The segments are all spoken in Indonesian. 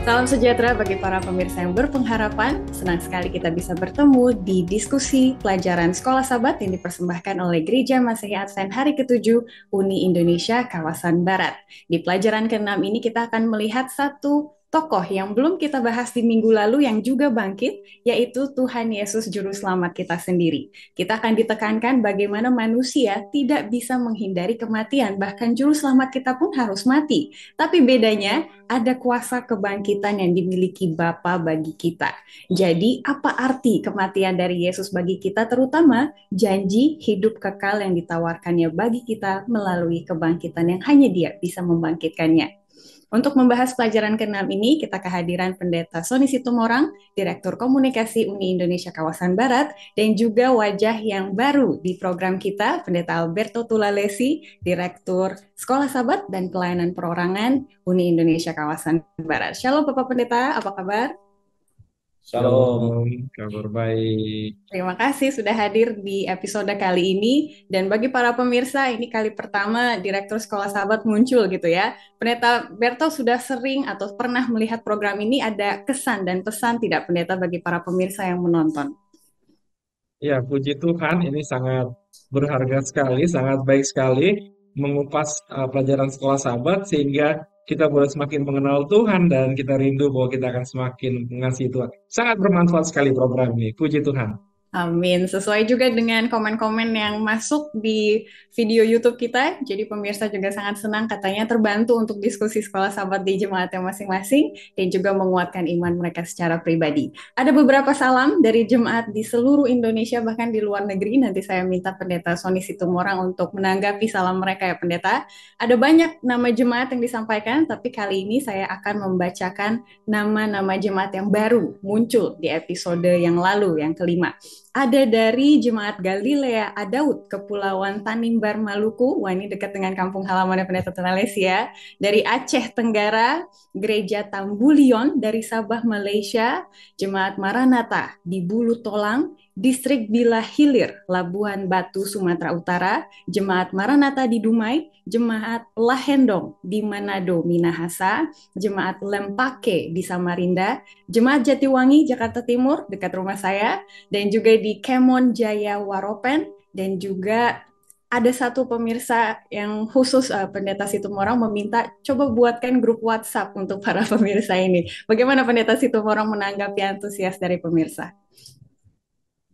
Salam sejahtera bagi para pemirsa yang berpengharapan. Senang sekali kita bisa bertemu di diskusi pelajaran Sekolah Sabat yang dipersembahkan oleh Gereja Masehi Advent Hari ke-7 Uni Indonesia Kawasan Barat. Di pelajaran ke-6 ini kita akan melihat satu tokoh yang belum kita bahas di minggu lalu yang juga bangkit, yaitu Tuhan Yesus Juru Selamat kita sendiri. Kita akan ditekankan bagaimana manusia tidak bisa menghindari kematian, bahkan Juru Selamat kita pun harus mati. Tapi bedanya, ada kuasa kebangkitan yang dimiliki Bapa bagi kita. Jadi, apa arti kematian dari Yesus bagi kita, terutama janji hidup kekal yang ditawarkannya bagi kita melalui kebangkitan yang hanya Dia bisa membangkitkannya. Untuk membahas pelajaran ke-6 ini, kita kehadiran Pendeta Sony Situmorang, Direktur Komunikasi Uni Indonesia Kawasan Barat, dan juga wajah yang baru di program kita, Pendeta Alberto Tulalesi, Direktur Sekolah Sabat dan Pelayanan Perorangan Uni Indonesia Kawasan Barat. Shalom Bapak Pendeta, apa kabar? Shalom, kabar baik. Terima kasih sudah hadir di episode kali ini. Dan bagi para pemirsa, ini kali pertama Direktur Sekolah Sahabat muncul gitu ya. Pendeta Berto sudah sering atau pernah melihat program ini, ada kesan dan pesan tidak Pendeta bagi para pemirsa yang menonton? Ya, puji Tuhan, ini sangat berharga sekali, sangat baik sekali mengupas pelajaran sekolah sahabat sehingga kita boleh semakin mengenal Tuhan dan kita rindu bahwa kita akan semakin mengasihi Tuhan. Sangat bermanfaat sekali program ini. Puji Tuhan. Amin. Sesuai juga dengan komen-komen yang masuk di video YouTube kita. Jadi pemirsa juga sangat senang katanya terbantu untuk diskusi sekolah sahabat di jemaatnya masing-masing dan juga menguatkan iman mereka secara pribadi. Ada beberapa salam dari jemaat di seluruh Indonesia bahkan di luar negeri. Nanti saya minta Pendeta Sony Situmorang untuk menanggapi salam mereka ya Pendeta. Ada banyak nama jemaat yang disampaikan, tapi kali ini saya akan membacakan nama-nama jemaat yang baru muncul di episode yang lalu, yang kelima. Ada dari Jemaat Galilea Adaud, Kepulauan Tanimbar, Maluku. Wah, ini dekat dengan kampung halamannya Pendeta Tunalesi ya. Dari Aceh Tenggara, Gereja Tambulion dari Sabah, Malaysia. Jemaat Maranatha di Bulu Tolang, Distrik Bila Hilir, Labuan Batu, Sumatera Utara. Jemaat Maranatha di Dumai, Jemaat Lahendong di Manado, Minahasa. Jemaat Lempake di Samarinda, Jemaat Jatiwangi, Jakarta Timur, dekat rumah saya, dan juga di Kemon Jaya Waropen, dan juga ada satu pemirsa yang khusus Pendeta Situmorang meminta coba buatkan grup WhatsApp untuk para pemirsa ini. Bagaimana Pendeta Situmorang menanggapi antusias dari pemirsa?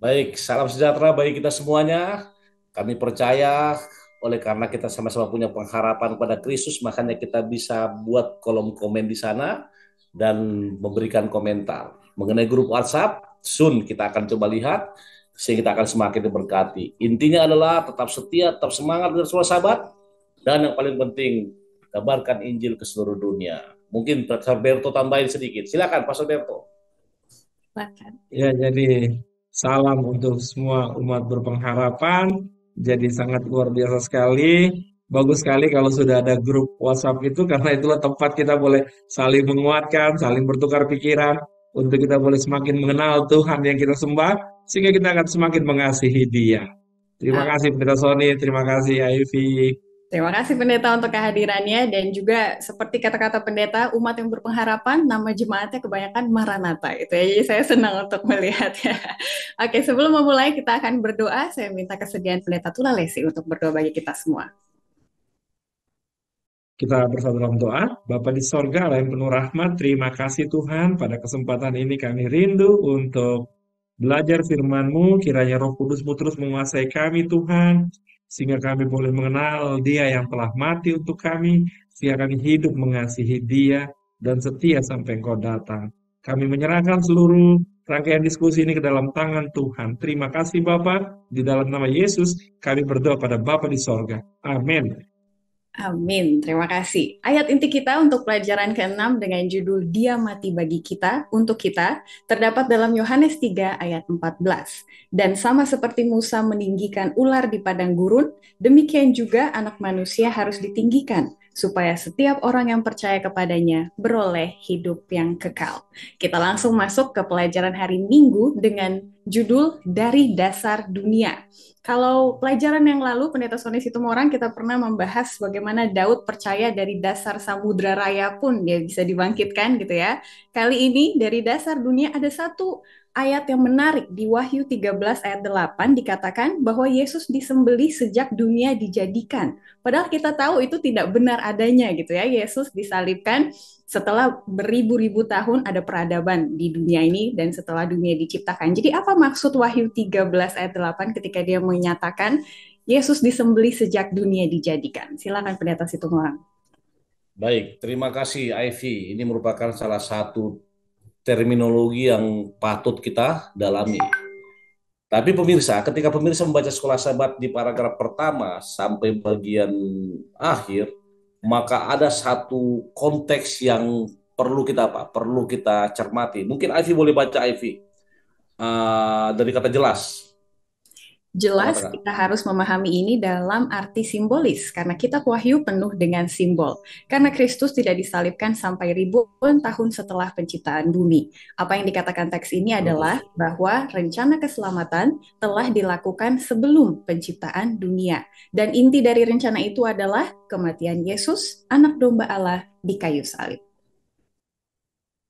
Baik, salam sejahtera bagi kita semuanya. Kami percaya oleh karena kita sama-sama punya pengharapan pada Kristus, makanya kita bisa buat kolom komen di sana dan memberikan komentar. Mengenai grup WhatsApp, soon kita akan coba lihat, sehingga kita akan semakin diberkati. Intinya adalah tetap setia, tetap semangat dan semua sahabat, dan yang paling penting, kabarkan Injil ke seluruh dunia. Mungkin Pastor Berto tambahin sedikit. Silakan Pastor Berto. Ya, jadi salam untuk semua umat berpengharapan. Jadi sangat luar biasa sekali. Bagus sekali kalau sudah ada grup WhatsApp itu karena itulah tempat kita boleh saling menguatkan, saling bertukar pikiran untuk kita boleh semakin mengenal Tuhan yang kita sembah sehingga kita akan semakin mengasihi Dia. Terima kasih Pendeta Sony, terima kasih Ivy. Terima kasih Pendeta untuk kehadirannya dan juga seperti kata-kata Pendeta, umat yang berpengharapan, nama jemaatnya kebanyakan Maranatha. Itu ya, jadi saya senang untuk melihatnya. Oke, sebelum memulai kita akan berdoa. Saya minta kesediaan Pendeta Tulalesi untuk berdoa bagi kita semua. Kita bersatu dalam doa. Bapa di sorga, Allah yang penuh rahmat, terima kasih Tuhan. Pada kesempatan ini kami rindu untuk belajar firman-Mu. Kiranya Roh Kudus-Mu terus menguasai kami Tuhan, sehingga kami boleh mengenal Dia yang telah mati untuk kami, sehingga kami hidup mengasihi Dia dan setia sampai Engkau datang. Kami menyerahkan seluruh rangkaian diskusi ini ke dalam tangan Tuhan. Terima kasih Bapa, di dalam nama Yesus kami berdoa pada Bapa di sorga. Amin. Amin, terima kasih. Ayat inti kita untuk pelajaran ke-6 dengan judul Dia mati bagi kita, untuk kita, terdapat dalam Yohanes 3 ayat 14. Dan sama seperti Musa meninggikan ular di padang gurun, demikian juga anak manusia harus ditinggikan, supaya setiap orang yang percaya kepadanya beroleh hidup yang kekal. Kita langsung masuk ke pelajaran hari Minggu dengan judul Dari Dasar Dunia. Kalau pelajaran yang lalu, Pendeta Sony Situmorang, kita pernah membahas bagaimana Daud percaya dari dasar samudra raya pun dia bisa dibangkitkan gitu ya. Kali ini dari dasar dunia ada satu ayat yang menarik di Wahyu 13 ayat 8 dikatakan bahwa Yesus disembelih sejak dunia dijadikan. Padahal kita tahu itu tidak benar adanya gitu ya. Yesus disalibkan setelah beribu-ribu tahun ada peradaban di dunia ini dan setelah dunia diciptakan. Jadi apa maksud Wahyu 13 ayat 8 ketika dia menyatakan Yesus disembelih sejak dunia dijadikan? Silakan Pendeta Situmorang. Baik, terima kasih Ivy. Ini merupakan salah satu terminologi yang patut kita dalami. Tapi pemirsa, ketika pemirsa membaca Sekolah Sabat di paragraf pertama sampai bagian akhir, maka ada satu konteks yang perlu kita apa? Perlu kita cermati. Mungkin Ivy boleh baca Ivy dari kata jelas. Jelas Tengah-tengah. kita harus memahami ini dalam arti simbolis karena kitab Wahyu penuh dengan simbol. Karena Kristus tidak disalibkan sampai ribuan tahun setelah penciptaan bumi. Apa yang dikatakan teks ini adalah Bagus. bahwa rencana keselamatan telah dilakukan sebelum penciptaan dunia. Dan inti dari rencana itu adalah kematian Yesus, anak domba Allah di kayu salib.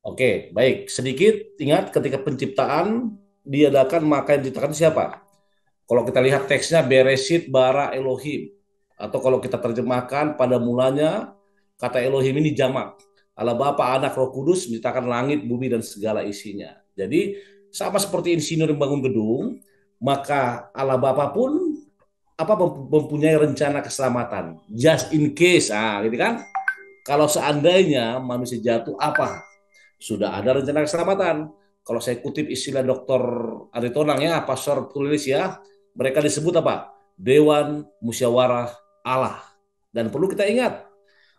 Oke, baik. Sedikit ingat ketika penciptaan diadakan maka yang diciptakan siapa? Kalau kita lihat teksnya Bereshit bara Elohim. Atau kalau kita terjemahkan pada mulanya kata Elohim ini jamak. Allah Bapa, Anak, Roh Kudus menciptakan langit, bumi dan segala isinya. Jadi sama seperti insinyur yang bangun gedung, maka Allah Bapa pun mempunyai rencana keselamatan. Just in case, gitu kan? Kalau seandainya manusia jatuh apa? Sudah ada rencana keselamatan. Kalau saya kutip istilah Dr. Aritonang ya, Pastor tulis ya, mereka disebut apa? Dewan Musyawarah Allah. Dan perlu kita ingat,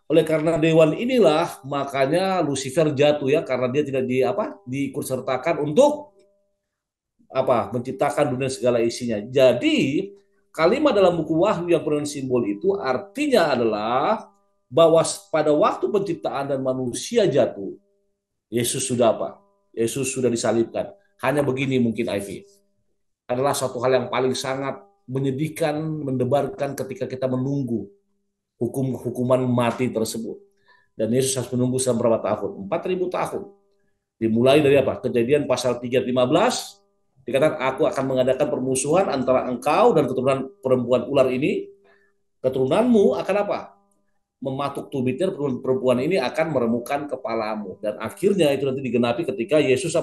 oleh karena dewan inilah makanya Lucifer jatuh ya, karena dia tidak diikut sertakan untuk menciptakan dunia segala isinya. Jadi kalimat dalam buku Wahyu yang penuh simbol itu artinya adalah bahwa pada waktu penciptaan dan manusia jatuh, Yesus sudah Yesus sudah disalibkan. Hanya begini mungkin Ivy. Adalah satu hal yang paling sangat menyedihkan, mendebarkan ketika kita menunggu hukuman mati tersebut. Dan Yesus harus menunggu selama berapa tahun? 4.000 tahun. Dimulai dari Kejadian pasal 3:15, dikatakan aku akan mengadakan permusuhan antara engkau dan keturunan perempuan ular ini. Keturunanmu akan mematuk tumitnya, perempuan ini akan meremukan kepalamu. Dan akhirnya itu nanti digenapi ketika Yesus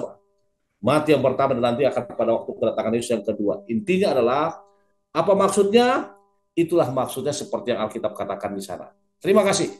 mati yang pertama dan nanti akan pada waktu kedatangan Yesus yang kedua. Intinya adalah apa maksudnya? Itulah maksudnya seperti yang Alkitab katakan di sana. Terima kasih.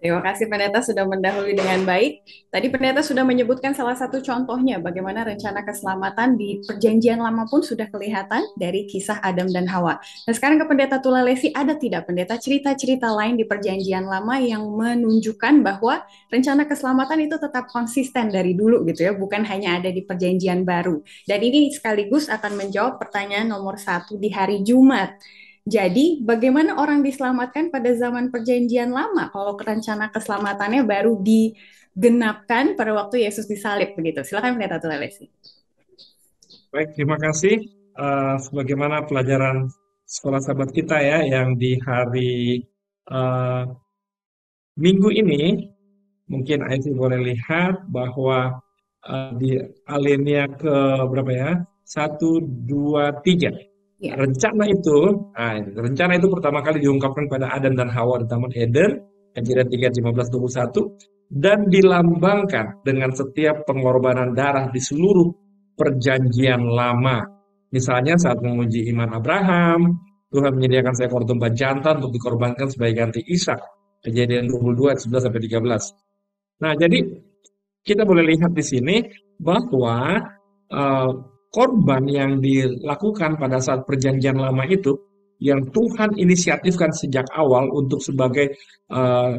Terima kasih Pendeta sudah mendahului dengan baik. Tadi Pendeta sudah menyebutkan salah satu contohnya bagaimana rencana keselamatan di Perjanjian Lama pun sudah kelihatan dari kisah Adam dan Hawa. Nah sekarang ke Pendeta Tulalesi, ada tidak Pendeta cerita-cerita lain di Perjanjian Lama yang menunjukkan bahwa rencana keselamatan itu tetap konsisten dari dulu gitu ya, bukan hanya ada di Perjanjian Baru. Dan ini sekaligus akan menjawab pertanyaan nomor 1 di hari Jumat. Jadi, bagaimana orang diselamatkan pada zaman Perjanjian Lama kalau rencana keselamatannya baru digenapkan pada waktu Yesus disalib begitu? Silakan Pendeta Tulalesi. Baik, terima kasih. Sebagaimana pelajaran Sekolah Sabat kita ya, yang di hari Minggu ini, mungkin Ivy boleh lihat bahwa di alinea ke berapa ya? 1, 2, 3. Ya. Rencana itu pertama kali diungkapkan pada Adam dan Hawa di Taman Eden, Kejadian 3:15-21, dan dilambangkan dengan setiap pengorbanan darah di seluruh Perjanjian Lama. Misalnya saat menguji iman Abraham, Tuhan menyediakan seekor domba jantan untuk dikorbankan sebagai ganti Ishak. Kejadian 22 ayat 11-13. Nah, jadi kita boleh lihat di sini bahwa korban yang dilakukan pada saat Perjanjian Lama itu yang Tuhan inisiatifkan sejak awal untuk eh,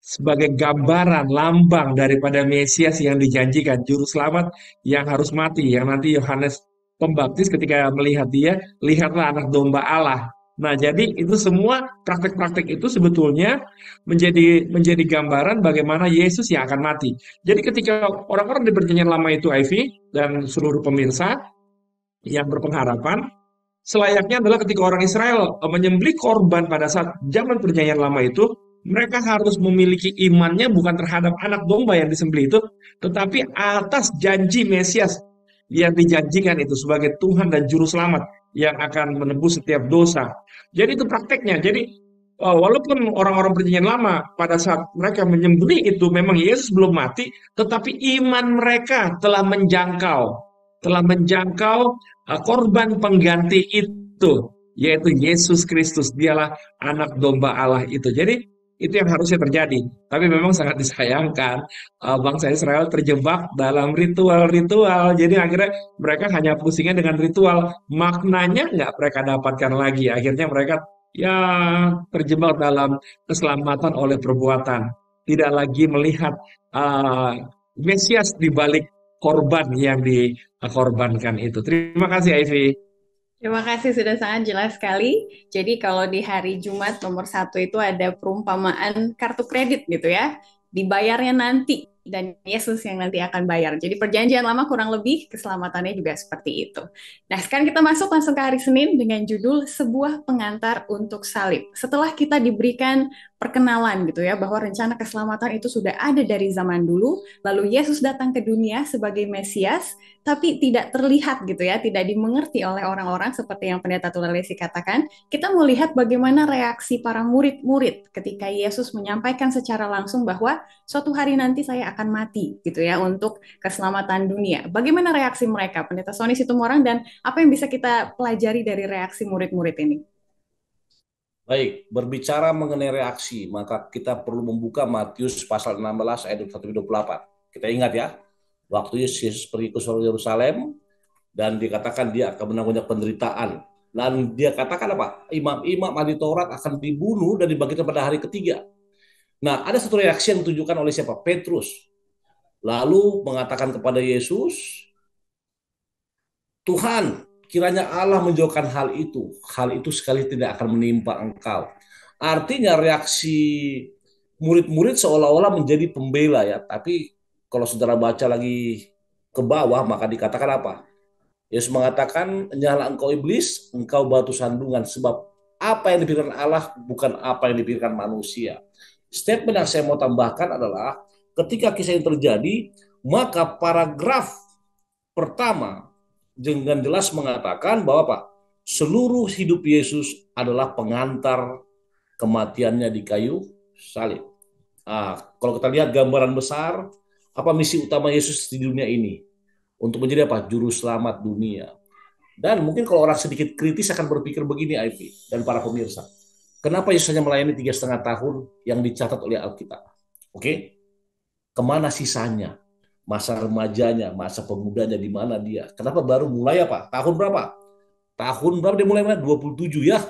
sebagai gambaran lambang daripada Mesias yang dijanjikan, juru selamat yang harus mati, yang nanti Yohanes Pembaptis ketika melihat dia, lihatlah anak domba Allah. Nah, jadi itu semua praktek-praktek itu sebetulnya menjadi gambaran bagaimana Yesus yang akan mati. Jadi ketika orang-orang di Perjanjian Lama itu, Ivy dan seluruh pemirsa yang berpengharapan, selayaknya adalah ketika orang Israel menyembelih korban pada saat zaman Perjanjian Lama itu, mereka harus memiliki imannya bukan terhadap anak domba yang disembelih itu, tetapi atas janji Mesias yang dijanjikan itu sebagai Tuhan dan Juru Selamat yang akan menebus setiap dosa. Jadi itu prakteknya. Jadi walaupun orang-orang Perjanjian Lama pada saat mereka menyembelih itu memang Yesus belum mati, tetapi iman mereka telah menjangkau korban pengganti itu, yaitu Yesus Kristus. Dialah anak domba Allah itu. Jadi itu yang harusnya terjadi. Tapi memang sangat disayangkan bangsa Israel terjebak dalam ritual-ritual. Jadi akhirnya mereka hanya pusingnya dengan ritual. Maknanya nggak mereka dapatkan lagi. Akhirnya mereka ya terjebak dalam keselamatan oleh perbuatan. Tidak lagi melihat uh, Mesias di balik korban yang dikorbankan itu. Terima kasih, Ivy. Terima kasih sudah sangat jelas sekali. Jadi kalau di hari Jumat nomor 1 itu ada perumpamaan kartu kredit gitu ya. Dibayarnya nanti dan Yesus yang nanti akan bayar. Jadi perjanjian lama kurang lebih keselamatannya juga seperti itu. Nah sekarang kita masuk langsung ke hari Senin dengan judul sebuah pengantar untuk salib. Setelah kita diberikan perkenalan gitu ya bahwa rencana keselamatan itu sudah ada dari zaman dulu, lalu Yesus datang ke dunia sebagai Mesias, tapi tidak terlihat gitu ya, tidak dimengerti oleh orang-orang seperti yang Pendeta Tulalesi katakan. Kita melihat bagaimana reaksi para murid-murid ketika Yesus menyampaikan secara langsung bahwa suatu hari nanti saya akan mati gitu ya untuk keselamatan dunia. Bagaimana reaksi mereka, Pendeta Sony Situmorang, dan apa yang bisa kita pelajari dari reaksi murid-murid ini? Baik, berbicara mengenai reaksi, maka kita perlu membuka Matius pasal 16 ayat 1-28. Kita ingat ya, waktu Yesus pergi ke Yerusalem dan dikatakan dia akan menanggung penderitaan. Dan dia katakan apa? Imam-imam ahli Taurat akan dibunuh dan dibangkitkan pada hari ketiga. Nah, ada satu reaksi yang ditunjukkan oleh siapa? Petrus. Lalu mengatakan kepada Yesus, Tuhan, kiranya Allah menjauhkan hal itu. Hal itu sekali tidak akan menimpa engkau. Artinya reaksi murid-murid seolah-olah menjadi pembela ya. Tapi kalau saudara baca lagi ke bawah, maka dikatakan apa? Yesus mengatakan, nyala engkau iblis, engkau batu sandungan. Sebab apa yang dipikirkan Allah bukan apa yang dipikirkan manusia. Statement yang saya mau tambahkan adalah, ketika kisah ini terjadi, maka paragraf pertama dengan jelas mengatakan bahwa apa? Seluruh hidup Yesus adalah pengantar kematiannya di kayu salib. Kalau kita lihat gambaran besar, apa misi utama Yesus di dunia ini? Untuk menjadi apa? Juru selamat dunia. Dan mungkin kalau orang sedikit kritis akan berpikir begini, Ivy dan para pemirsa. Kenapa Yesus hanya melayani 3,5 tahun yang dicatat oleh Alkitab? Oke, kemana sisanya? Masa remajanya, masa pemudanya, di mana dia? Kenapa baru mulai apa? Tahun berapa? Tahun berapa dia mulai? 27 ya.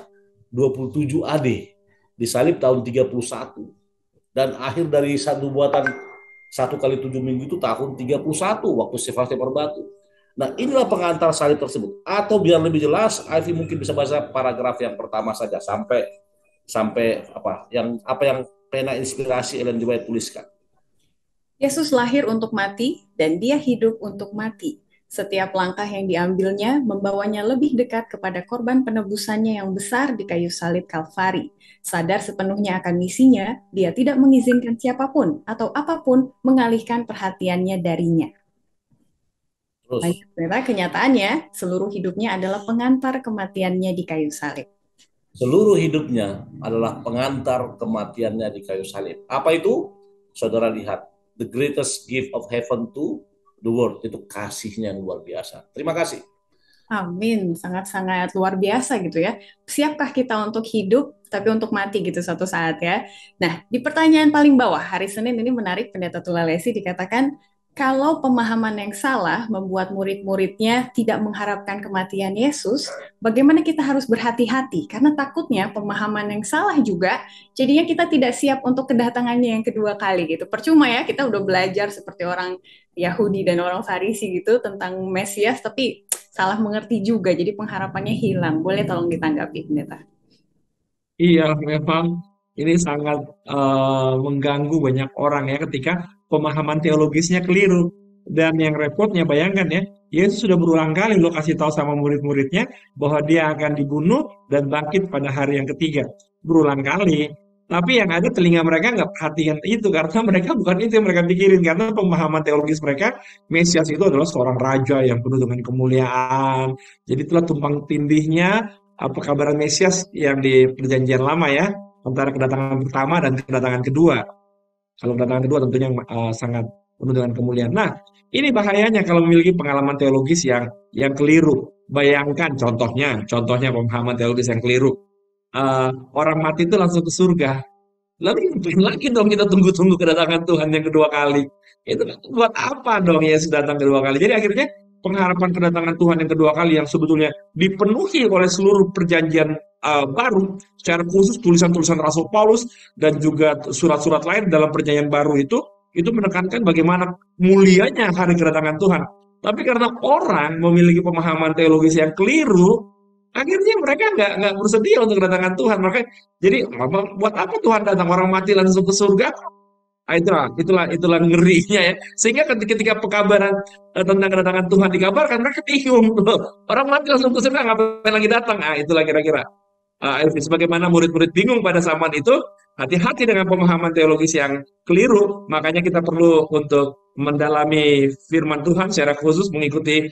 27 AD. Disalib tahun 31. Dan akhir dari satu buatan 1 kali 7 minggu itu tahun 31 waktu Stefanus dilempar batu. Nah, inilah pengantar salib tersebut. Atau biar lebih jelas, Ivy mungkin bisa baca paragraf yang pertama saja sampai sampai apa yang pena inspirasi Ellen G. White tuliskan. Yesus lahir untuk mati dan dia hidup untuk mati. Setiap langkah yang diambilnya membawanya lebih dekat kepada korban penebusannya yang besar di kayu salib Kalvari. Sadar sepenuhnya akan misinya, dia tidak mengizinkan siapapun atau apapun mengalihkan perhatiannya darinya. Terus, Ternyata kenyataannya, seluruh hidupnya adalah pengantar kematiannya di kayu salib. seluruh hidupnya adalah pengantar kematiannya di kayu salib. Apa itu? Saudara lihat, the greatest gift of heaven to the world, itu kasihnya yang luar biasa. Terima kasih. Amin, sangat-sangat luar biasa gitu ya. Siapkah kita untuk hidup, tapi untuk mati gitu suatu saat ya. Nah, di pertanyaan paling bawah, hari Senin ini menarik, Pendeta Tulalesi dikatakan, Kalau pemahaman yang salah membuat murid-muridnya tidak mengharapkan kematian Yesus, bagaimana kita harus berhati-hati? Karena takutnya pemahaman yang salah juga, jadinya kita tidak siap untuk kedatangannya yang kedua kali gitu. Percuma ya, kita udah belajar seperti orang Yahudi dan orang Farisi gitu tentang Mesias, tapi salah mengerti juga, jadi pengharapannya hilang. Boleh tolong ditanggapi, Pendeta? Iya, memang ini sangat mengganggu banyak orang ya ketika pemahaman teologisnya keliru. Dan yang repotnya bayangkan ya, Yesus sudah berulang kali lo kasih tahu sama murid-muridnya bahwa dia akan dibunuh dan bangkit pada hari yang ketiga. Berulang kali. Tapi yang ada telinga mereka nggak perhatian itu karena mereka bukan itu yang mereka pikirin karena pemahaman teologis mereka Mesias itu adalah seorang raja yang penuh dengan kemuliaan. Jadi itulah tumpang tindihnya apa kabar Mesias yang di perjanjian lama ya antara kedatangan pertama dan kedatangan kedua. Kalau kedatangan kedua tentunya sangat penuh dengan kemuliaan. Nah, ini bahayanya kalau memiliki pengalaman teologis yang keliru. Bayangkan contohnya pemahaman teologis yang keliru. Orang mati itu langsung ke surga. Lalu ngapain lagi dong kita tunggu-tunggu kedatangan Tuhan yang kedua kali? Itu buat apa dong Yesus datang kedua kali? Jadi akhirnya pengharapan kedatangan Tuhan yang kedua kali yang sebetulnya dipenuhi oleh seluruh perjanjian baru, secara khusus tulisan-tulisan Rasul Paulus dan juga surat-surat lain dalam perjanjian baru itu menekankan bagaimana mulianya hari kedatangan Tuhan. Tapi karena orang memiliki pemahaman teologis yang keliru, akhirnya mereka nggak bersedia untuk kedatangan Tuhan. Mereka jadi buat apa Tuhan datang orang mati langsung ke surga? Ah, itulah ngerinya ya. Sehingga ketika pekabaran tentang kedatangan Tuhan dikabarkan, mereka bingung. Orang mati langsung ke surga, ngapain lagi datang? Ah, itulah kira-kira. Elvis, bagaimana murid-murid bingung pada zaman itu, hati-hati dengan pemahaman teologis yang keliru. Makanya kita perlu untuk mendalami firman Tuhan secara khusus, mengikuti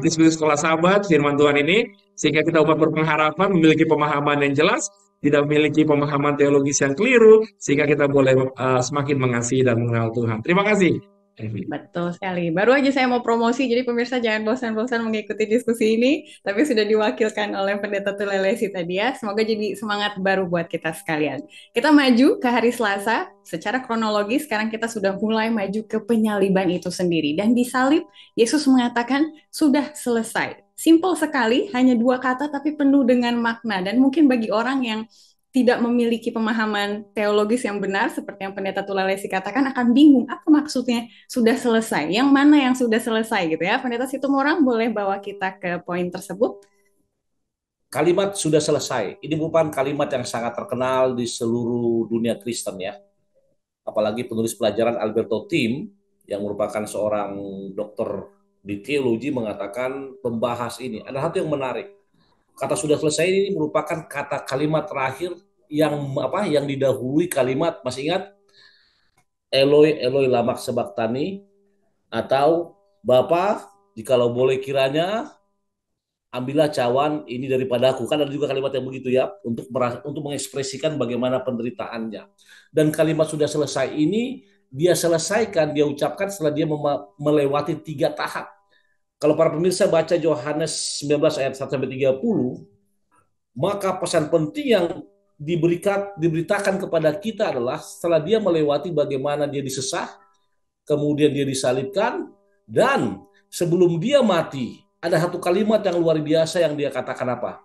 diskusi sekolah sahabat, firman Tuhan ini, sehingga kita umat berpengharapan memiliki pemahaman yang jelas, tidak memiliki pemahaman teologis yang keliru, sehingga kita boleh semakin mengasihi dan mengenal Tuhan. Terima kasih, Elvi. Betul sekali. Baru aja saya mau promosi, jadi pemirsa jangan bosan-bosan mengikuti diskusi ini, tapi sudah diwakilkan oleh Pendeta Tulelesi tadi ya. Semoga jadi semangat baru buat kita sekalian. Kita maju ke hari Selasa, secara kronologis sekarang kita sudah mulai maju ke penyaliban itu sendiri. Dan di salib, Yesus mengatakan, sudah selesai. Simple sekali, hanya dua kata tapi penuh dengan makna. Dan mungkin bagi orang yang tidak memiliki pemahaman teologis yang benar, seperti yang Pendeta Tulalesi katakan, akan bingung apa maksudnya sudah selesai, yang mana yang sudah selesai gitu ya. Pendeta Situmorang boleh bawa kita ke poin tersebut. Kalimat sudah selesai. Ini merupakan kalimat yang sangat terkenal di seluruh dunia Kristen ya. Apalagi penulis pelajaran Alberto Tim yang merupakan seorang dokter di teologi mengatakan membahas ini. Ada satu yang menarik. Kata sudah selesai ini merupakan kata kalimat terakhir yang didahului kalimat, masih ingat? Eloi Eloi lama sabachthani, atau Bapa, jikalau boleh kiranya ambillah cawan ini daripadaku. Kan ada juga kalimat yang begitu ya, untuk mengekspresikan bagaimana penderitaannya. Dan kalimat sudah selesai ini dia selesaikan, dia ucapkan setelah dia melewati 3 tahap. Kalau para pemirsa baca Yohanes 19 ayat 1 sampai 30, maka pesan penting yang diberitakan kepada kita adalah setelah dia melewati bagaimana dia disesah, kemudian dia disalibkan, dan sebelum dia mati, ada satu kalimat yang luar biasa yang dia katakan apa?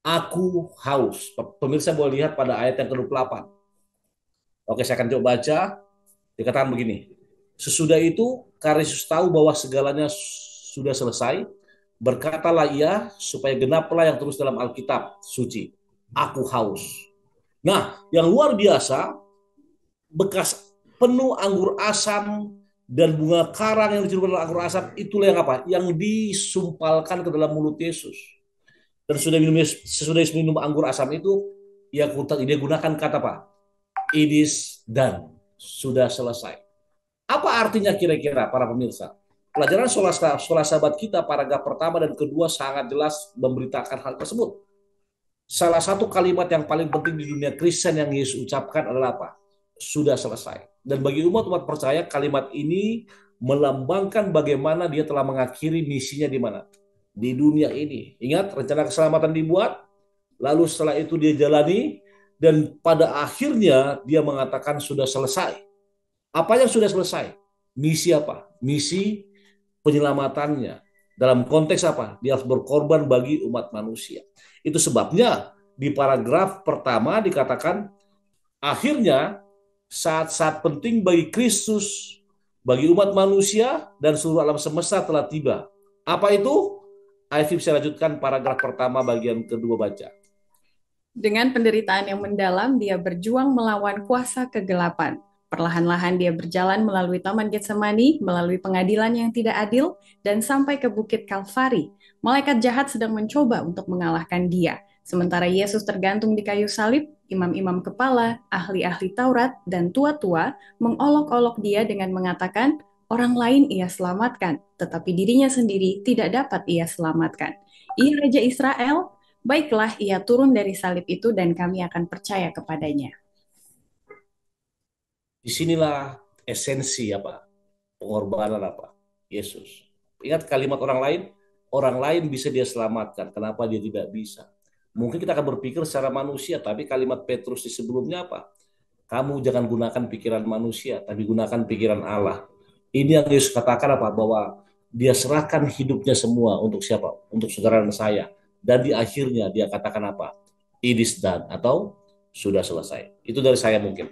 Aku haus. Pemirsa boleh lihat pada ayat yang ke-28. Oke, saya akan coba baca. Dikatakan begini. Sesudah itu, karena Yesus tahu bahwa segalanya sudah selesai, berkatalah ia supaya genaplah yang terus dalam Alkitab suci. Aku haus. Nah, yang luar biasa, bekas penuh anggur asam dan bunga karang yang dicelup dalam anggur asam, itulah yang apa? Yang disumpalkan ke dalam mulut Yesus. Dan sesudah Yesus minum anggur asam itu, dia gunakan kata apa? It is done. Sudah selesai. Apa artinya kira-kira para pemirsa? Pelajaran sekolah sahabat kita paragraf pertama dan kedua sangat jelas memberitakan hal tersebut. Salah satu kalimat yang paling penting di dunia Kristen yang Yesus ucapkan adalah apa? Sudah selesai. Dan bagi umat-umat percaya, kalimat ini melambangkan bagaimana dia telah mengakhiri misinya di mana? Di dunia ini. Ingat, rencana keselamatan dibuat, lalu setelah itu dia jalani, dan pada akhirnya dia mengatakan sudah selesai. Apa yang sudah selesai? Misi apa? Misi penyelamatannya. Dalam konteks apa? Dia harus berkorban bagi umat manusia. Itu sebabnya di paragraf pertama dikatakan akhirnya saat-saat penting bagi Kristus, bagi umat manusia dan seluruh alam semesta telah tiba. Apa itu? Ivy bisa lanjutkan paragraf pertama bagian kedua baca. Dengan penderitaan yang mendalam, dia berjuang melawan kuasa kegelapan. Perlahan-lahan dia berjalan melalui Taman Getsemani, melalui pengadilan yang tidak adil, dan sampai ke Bukit Kalvari. Malaikat jahat sedang mencoba untuk mengalahkan dia. Sementara Yesus tergantung di kayu salib, imam-imam kepala, ahli-ahli Taurat, dan tua-tua mengolok-olok dia dengan mengatakan, orang lain ia selamatkan, tetapi dirinya sendiri tidak dapat ia selamatkan. Ia Raja Israel, baiklah, ia turun dari salib itu dan kami akan percaya kepadanya. Disinilah esensi apa? Pengorbanan apa? Yesus. Ingat kalimat orang lain bisa dia selamatkan. Kenapa dia tidak bisa? Mungkin kita akan berpikir secara manusia, tapi kalimat Petrus di sebelumnya apa? Kamu jangan gunakan pikiran manusia, tapi gunakan pikiran Allah. Ini yang Yesus katakan apa? Bahwa dia serahkan hidupnya semua untuk siapa? Untuk saudara dan saya. Dan di akhirnya dia katakan apa? It is done atau sudah selesai. Itu dari saya mungkin.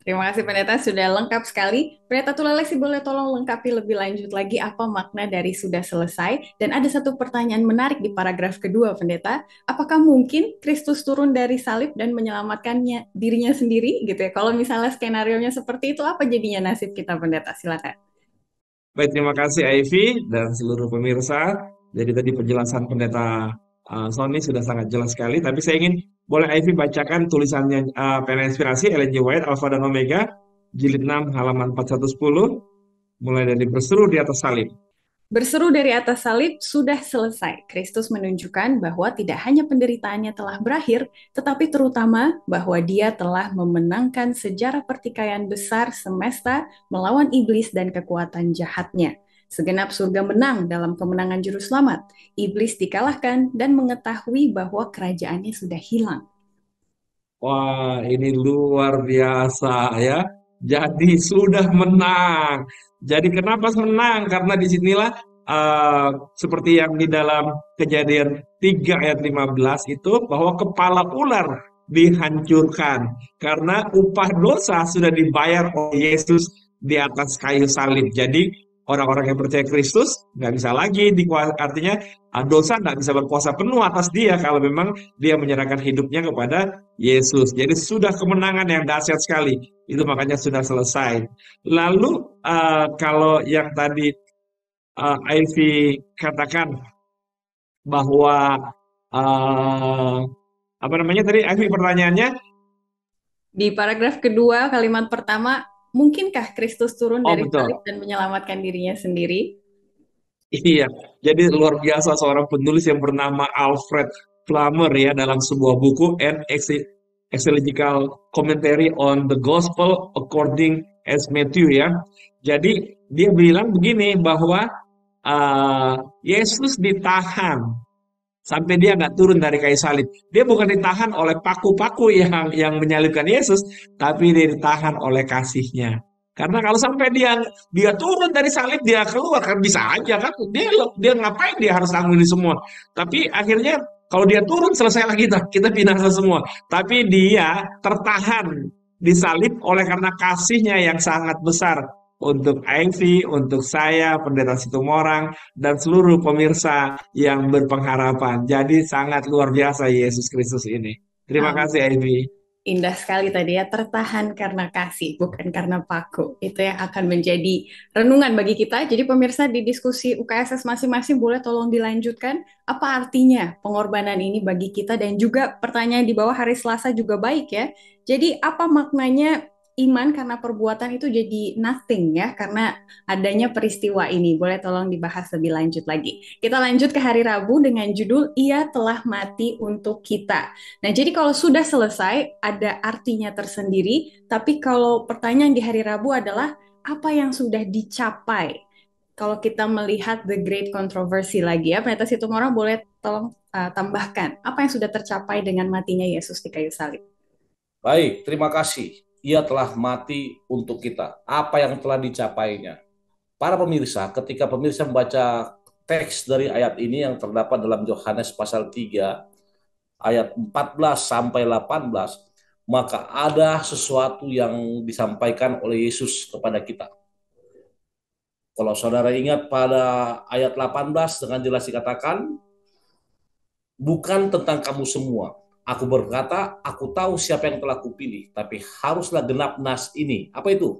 Terima kasih Pendeta, sudah lengkap sekali. Pendeta Tulelesi boleh tolong lengkapi lebih lanjut lagi apa makna dari sudah selesai? Dan ada satu pertanyaan menarik di paragraf kedua, Pendeta. Apakah mungkin Kristus turun dari salib dan menyelamatkannya dirinya sendiri gitu ya? Kalau misalnya skenario-nya seperti itu, apa jadinya nasib kita, Pendeta? Silakan. Baik, terima kasih Ivy dan seluruh pemirsa. Jadi tadi penjelasan pendeta Sony sudah sangat jelas sekali. Tapi saya ingin boleh Ivy bacakan tulisannya Pena Inspirasi Ellen G. White Alpha dan Omega jilid 6 halaman 410 mulai dari berseru di atas salib. Berseru dari atas salib, sudah selesai. Kristus menunjukkan bahwa tidak hanya penderitaannya telah berakhir, tetapi terutama bahwa dia telah memenangkan sejarah pertikaian besar semesta melawan iblis dan kekuatan jahatnya. Segenap surga menang dalam kemenangan juru selamat. Iblis dikalahkan dan mengetahui bahwa kerajaannya sudah hilang. Wah, ini luar biasa ya. Jadi sudah menang. Jadi kenapa menang? Karena disinilah uh, seperti yang di dalam Kejadian 3 ayat 15 itu bahwa kepala ular dihancurkan karena upah dosa sudah dibayar oleh Yesus di atas kayu salib. Jadi orang-orang yang percaya Kristus nggak bisa lagi artinya dosa nggak bisa berkuasa penuh atas dia kalau memang dia menyerahkan hidupnya kepada Yesus. Jadi sudah kemenangan yang dahsyat sekali. Itu makanya sudah selesai. Lalu kalau yang tadi Ivy katakan bahwa uh, apa namanya tadi Ivy pertanyaannya? Di paragraf kedua, kalimat pertama, mungkinkah Kristus turun Oh dari salib betul. dan menyelamatkan dirinya sendiri? Iya, jadi luar biasa seorang penulis yang bernama Alfred Plummer ya dalam sebuah buku Exegetical Commentary on the Gospel According as Matthew ya. Jadi dia bilang begini bahwa Yesus ditahan sampai dia nggak turun dari kayu salib. Dia bukan ditahan oleh paku-paku yang menyalibkan Yesus, tapi dia ditahan oleh kasihnya. Karena kalau sampai dia turun dari salib, dia keluar kan bisa aja kan. Dia ngapain dia harus tanggung ini semua. Tapi akhirnya kalau dia turun selesailah kita binasa semua. Tapi dia tertahan di salib oleh karena kasihnya yang sangat besar untuk Ivy, untuk saya, Pendeta Situmorang, dan seluruh pemirsa yang berpengharapan. Jadi sangat luar biasa Yesus Kristus ini. Terima kasih Ivy. Indah sekali tadi ya, tertahan karena kasih, bukan karena paku. Itu yang akan menjadi renungan bagi kita. Jadi pemirsa di diskusi UKSS masing-masing boleh tolong dilanjutkan. Apa artinya pengorbanan ini bagi kita? Dan juga pertanyaan di bawah hari Selasa juga baik ya. Jadi apa maknanya iman karena perbuatan itu jadi nothing ya, karena adanya peristiwa ini. Boleh tolong dibahas lebih lanjut lagi. Kita lanjut ke hari Rabu dengan judul Ia Telah Mati Untuk Kita. Nah, jadi kalau sudah selesai, ada artinya tersendiri. Tapi kalau pertanyaan di hari Rabu adalah, apa yang sudah dicapai? Kalau kita melihat The Great Controversy lagi ya, Pendeta Situmorang boleh tolong tambahkan, apa yang sudah tercapai dengan matinya Yesus di kayu salib? Baik, terima kasih. ia telah mati untuk kita. Apa yang telah dicapainya? Para pemirsa, ketika pemirsa membaca teks dari ayat ini yang terdapat dalam Yohanes pasal 3 ayat 14 sampai 18, maka ada sesuatu yang disampaikan oleh Yesus kepada kita. Kalau saudara ingat pada ayat 18 dengan jelas dikatakan, bukan tentang kamu semua. Aku berkata, aku tahu siapa yang telah kupilih, tapi haruslah genap nas ini. Apa itu?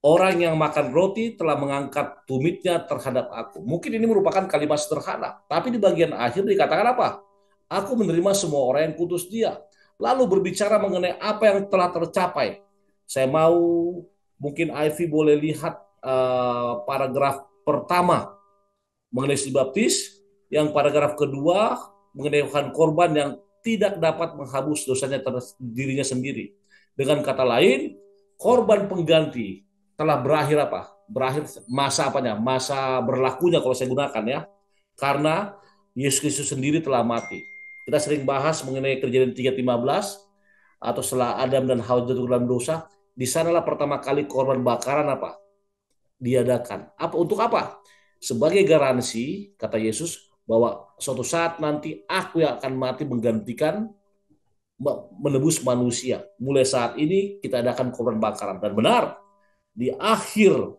Orang yang makan roti telah mengangkat tumitnya terhadap aku. Mungkin ini merupakan kalimat sederhana, tapi di bagian akhir dikatakan apa? Aku menerima semua orang yang kutus dia. Lalu berbicara mengenai apa yang telah tercapai. Saya mau, mungkin Ivy boleh lihat paragraf pertama mengenai si baptis, yang paragraf kedua mengenai korban yang tidak dapat menghapus dosanya dirinya sendiri. Dengan kata lain, korban pengganti telah berakhir apa? Berakhir masa apanya? Masa berlakunya kalau saya gunakan ya. Karena Yesus Kristus sendiri telah mati. Kita sering bahas mengenai Kejadian 3:15 atau setelah Adam dan Hawa jatuh dalam dosa, di sanalah pertama kali korban bakaran apa? Diadakan. Apa untuk apa? Sebagai garansi, kata Yesus, bahwa suatu saat nanti aku yang akan mati menggantikan menebus manusia. Mulai saat ini kita adakan korban bakaran. Dan benar, di akhirnya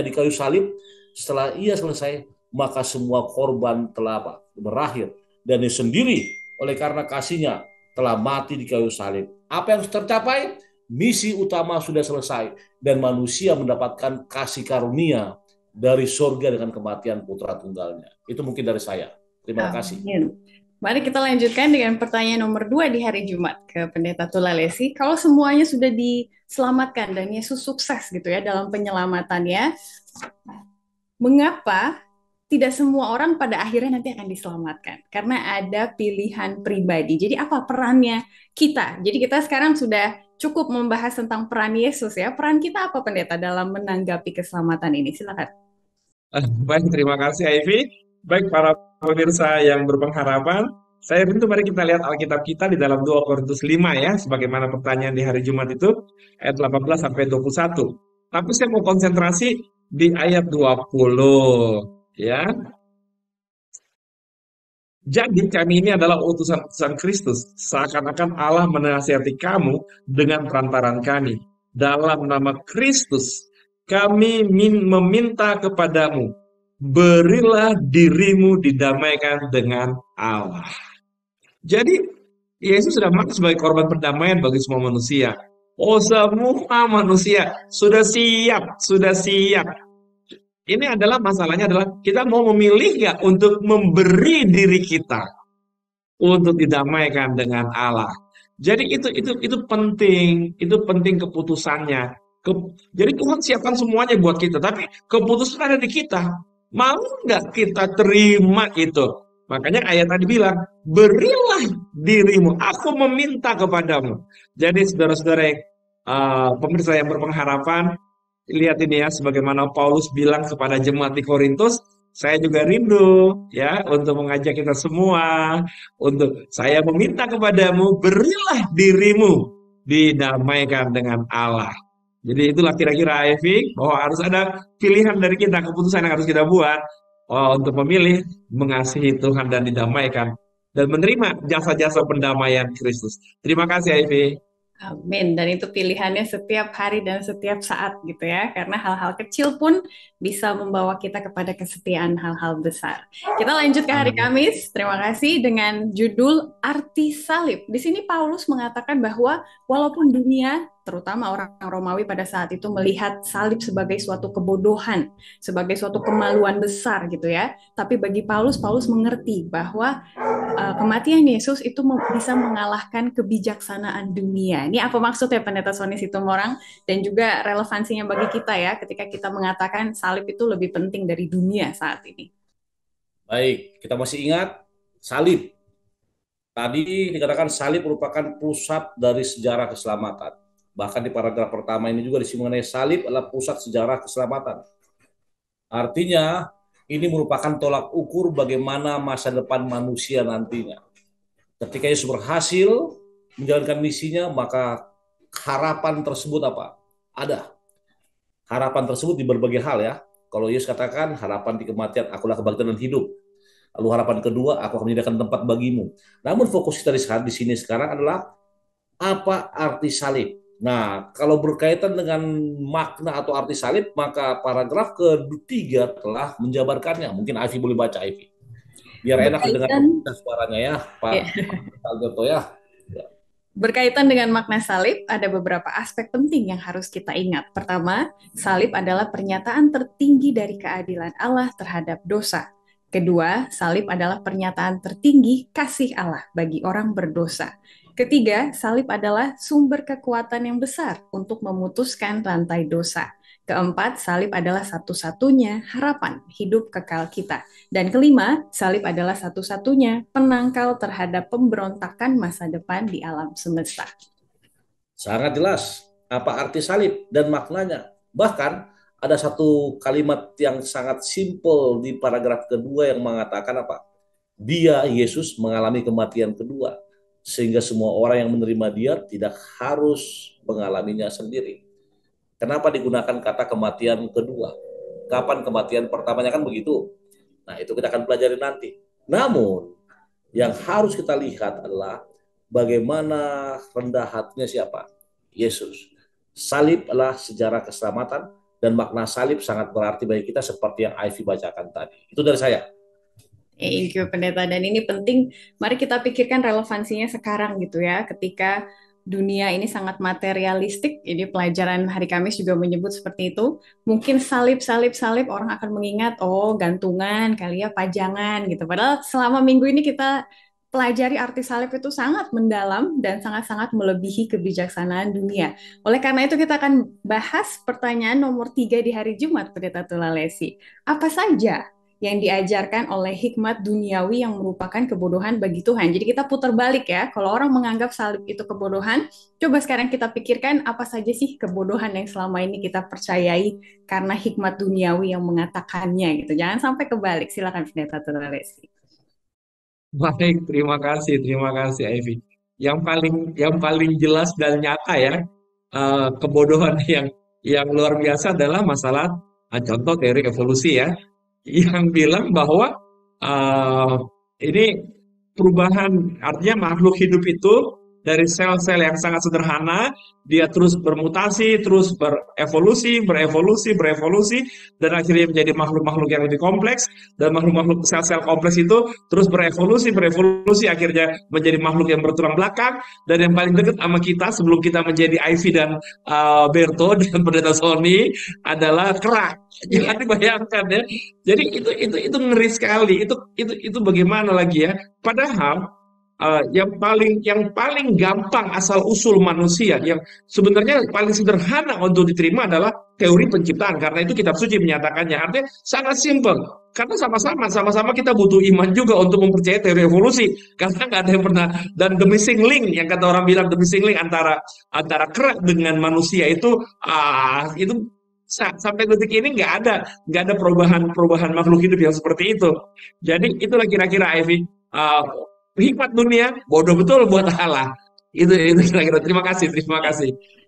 di kayu salib, setelah ia selesai, maka semua korban telah berakhir. Dan dia sendiri oleh karena kasihnya telah mati di kayu salib. Apa yang tercapai? Misi utama sudah selesai dan manusia mendapatkan kasih karunia dari surga dengan kematian putra tunggalnya. Itu mungkin dari saya. Terima kasih. Mari kita lanjutkan dengan pertanyaan nomor 2 di hari Jumat ke Pendeta Tulalesi. Kalau semuanya sudah diselamatkan dan Yesus sukses gitu ya dalam penyelamatannya, mengapa tidak semua orang pada akhirnya nanti akan diselamatkan? Karena ada pilihan pribadi. Jadi apa perannya kita? Jadi kita sekarang sudah cukup membahas tentang peran Yesus ya. Peran kita apa, Pendeta, dalam menanggapi keselamatan ini? Silakan. Baik, terima kasih Ivy. Baik para pemirsa yang berpengharapan, saya rindu mari kita lihat Alkitab kita di dalam 2 Korintus 5 ya, sebagaimana pertanyaan di hari Jumat itu, ayat 18 sampai 21. Tapi saya mau konsentrasi di ayat 20 ya. Jadi kami ini adalah utusan Kristus, seakan-akan Allah menasihati kamu dengan perantaran kami. Dalam nama Kristus, kami meminta kepadamu, berilah dirimu didamaikan dengan Allah. Jadi, Yesus sudah mati sebagai korban perdamaian bagi semua manusia. Oh, semua manusia sudah siap. Ini adalah masalahnya adalah kita mau memilih nggak untuk memberi diri kita untuk didamaikan dengan Allah. Jadi itu penting keputusannya. Jadi Tuhan siapkan semuanya buat kita, tapi keputusan ada di kita. Mau nggak kita terima itu? Makanya ayat tadi bilang, berilah dirimu, aku meminta kepadamu. Jadi saudara-saudara pemirsa yang berpengharapan, lihat ini ya, sebagaimana Paulus bilang kepada jemaat di Korintus, saya juga rindu ya untuk mengajak kita semua, untuk saya meminta kepadamu, berilah dirimu didamaikan dengan Allah. Jadi itulah kira-kira Ivy, bahwa harus ada pilihan dari kita, keputusan yang harus kita buat untuk memilih mengasihi Tuhan dan didamaikan dan menerima jasa-jasa pendamaian Kristus. Terima kasih Ivy. Amin. Dan itu pilihannya setiap hari dan setiap saat gitu ya. Karena hal-hal kecil pun bisa membawa kita kepada kesetiaan hal-hal besar. Kita lanjut ke hari Kamis. Terima kasih dengan judul Arti Salib. Di sini Paulus mengatakan bahwa walaupun dunia, terutama orang Romawi pada saat itu melihat salib sebagai suatu kebodohan, sebagai suatu kemaluan besar gitu ya. Tapi bagi Paulus mengerti bahwa kematian Yesus itu bisa mengalahkan kebijaksanaan dunia. Ini apa maksudnya Pendeta Sony Situmorang dan juga relevansinya bagi kita ya ketika kita mengatakan salib itu lebih penting dari dunia saat ini. Baik, kita masih ingat salib. Tadi dikatakan salib merupakan pusat dari sejarah keselamatan. Bahkan di paragraf pertama ini juga disebut mengenai salib adalah pusat sejarah keselamatan. Artinya ini merupakan tolak ukur bagaimana masa depan manusia nantinya. Ketika Yesus berhasil menjalankan misinya, maka harapan tersebut apa? Ada. Harapan tersebut di berbagai hal ya. Kalau Yesus katakan harapan di kematian, akulah kebangkitan dan hidup. Lalu harapan kedua, aku akan menyediakan tempat bagimu. Namun fokus kita di sini sekarang adalah apa arti salib. Nah, kalau berkaitan dengan makna atau arti salib, maka paragraf ketiga telah menjabarkannya. Mungkin Ivy boleh baca, Ivy. Biar enak didengar Berkaitan suaranya ya, Pak ya. Alberto ya. Berkaitan dengan makna salib, ada beberapa aspek penting yang harus kita ingat. Pertama, salib adalah pernyataan tertinggi dari keadilan Allah terhadap dosa. Kedua, salib adalah pernyataan tertinggi kasih Allah bagi orang berdosa. Ketiga, salib adalah sumber kekuatan yang besar untuk memutuskan rantai dosa. Keempat, salib adalah satu-satunya harapan hidup kekal kita. Dan kelima, salib adalah satu-satunya penangkal terhadap pemberontakan masa depan di alam semesta. Sangat jelas apa arti salib dan maknanya. Bahkan ada satu kalimat yang sangat simpel di paragraf kedua yang mengatakan apa? Dia, Yesus, mengalami kematian kedua. Sehingga semua orang yang menerima dia tidak harus mengalaminya sendiri. Kenapa digunakan kata kematian kedua? Kapan kematian pertamanya, kan begitu? Nah, itu kita akan pelajari nanti. Namun, yang harus kita lihat adalah bagaimana rendah hatinya siapa? Yesus. Salib adalah sejarah keselamatan dan makna salib sangat berarti bagi kita seperti yang Ivy bacakan tadi. Itu dari saya. Thank you, Pendeta. Dan ini penting, mari kita pikirkan relevansinya sekarang gitu ya, ketika dunia ini sangat materialistik, jadi pelajaran hari Kamis juga menyebut seperti itu, mungkin salib, orang akan mengingat, oh gantungan, kali ya pajangan gitu. Padahal selama minggu ini kita pelajari arti salib itu sangat mendalam dan sangat-sangat melebihi kebijaksanaan dunia. Oleh karena itu kita akan bahas pertanyaan nomor 3 di hari Jumat, Pendeta Tulalesi. Apa saja yang diajarkan oleh hikmat duniawi yang merupakan kebodohan bagi Tuhan. Jadi kita putar balik ya, kalau orang menganggap salib itu kebodohan, coba sekarang kita pikirkan apa saja sih kebodohan yang selama ini kita percayai karena hikmat duniawi yang mengatakannya gitu. Jangan sampai kebalik. Silakan Pendeta Tulalesi. Baik, terima kasih Ivy. Yang paling jelas dan nyata ya, kebodohan yang luar biasa adalah masalah contoh teori evolusi ya, yang bilang bahwa uh, ini perubahan, artinya makhluk hidup itu dari sel-sel yang sangat sederhana, dia terus bermutasi, terus berevolusi, dan akhirnya menjadi makhluk-makhluk yang lebih kompleks, dan makhluk-makhluk sel-sel kompleks itu terus berevolusi, akhirnya menjadi makhluk yang bertulang belakang, dan yang paling dekat sama kita sebelum kita menjadi Ivy dan Berto dan Pendeta Sony adalah kera. Iya. Jadi bayangkan ya. Jadi itu ngeri sekali. Itu bagaimana lagi ya? Padahal yang paling gampang asal usul manusia, yang sebenarnya paling sederhana untuk diterima adalah teori penciptaan, karena itu kitab suci menyatakannya. Artinya sangat simpel, karena sama-sama kita butuh iman juga untuk mempercayai teori evolusi, karena nggak ada yang pernah. Dan the missing link, yang kata orang bilang, the missing link antara kera dengan manusia itu sampai detik ini nggak ada perubahan makhluk hidup yang seperti itu. Jadi itulah kira-kira Ivy, hikmat dunia bodoh betul buat Allah. Itu kira-kira. Terima kasih.